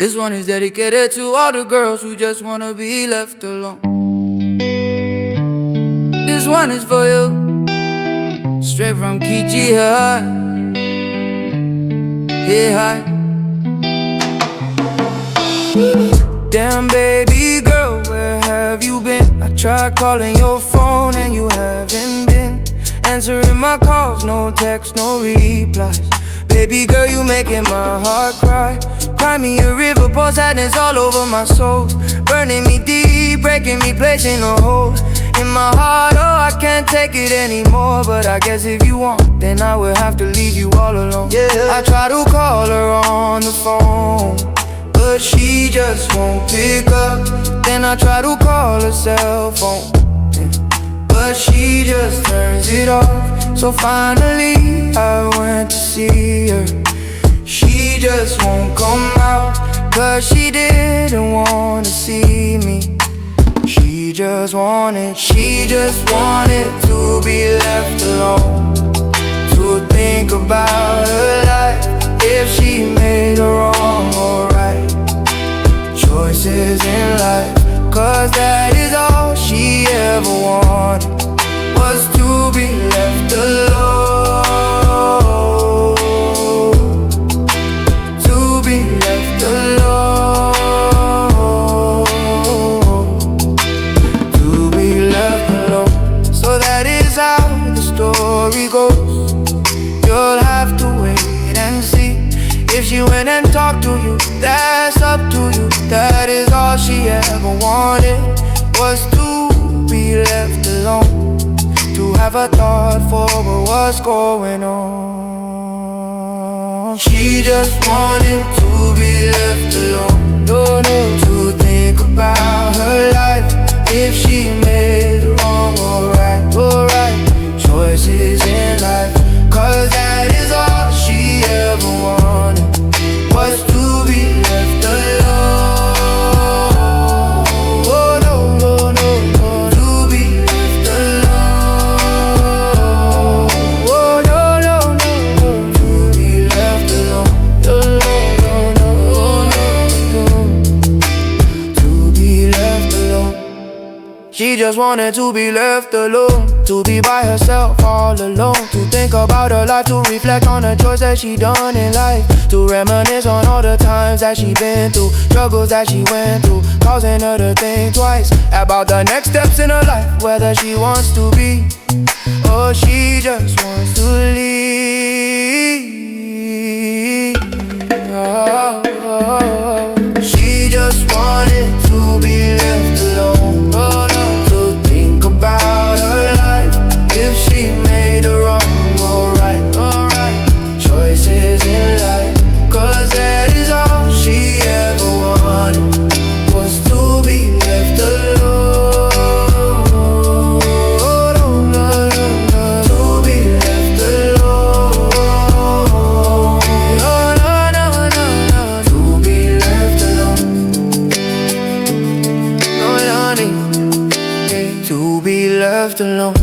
This one is dedicated to all the girls who just wanna be left alone. This one is for you, straight from Kitti, hi. Hey, hi. Damn baby girl, where have you been? I tried calling your phone and you haven't been answering my calls, no text, no replies. Baby girl, you making my heart cry. Cry me a river, pour sadness all over my soul. Burning me deep, breaking me, placing a hole in my heart. Oh, I can't take it anymore. But I guess if you want, then I will have to leave you all alone. Yeah. I try to call her on the phone, but she just won't pick up. Then I try to call her cell phone, but she just turns it off. So finally I went to see her. She just won't come out, cause she didn't wanna see me. She just wanted to be left alone, to think about her life, if she made a wrong or right choices in life. Cause that is all she ever wanted, was to be left alone. To be left alone. To be left alone. So that is how the story goes. You'll have to wait and see. If she went and talked to you, that's up to you. That is all she ever wanted, was to be left alone, to have a thought for what's going on. She just wanted to be left alone, no, to think about her life, if she made wrong or right choices in life. Cause that is all she ever wanted, was to be left alone. She just wanted to be left alone, to be by herself all alone, to think about her life, to reflect on the choice that she done in life, to reminisce on all the times that she been through, struggles that she went through, causing her to think twice about the next steps in her life, whether she wants to be, or she just wants to leave. She just wanted to be left alone, about her life, if she made a wrong or right choices in life. Cause that is all she ever wanted, was to be left alone. To be left alone. To be left alone. No, honey, to be left alone.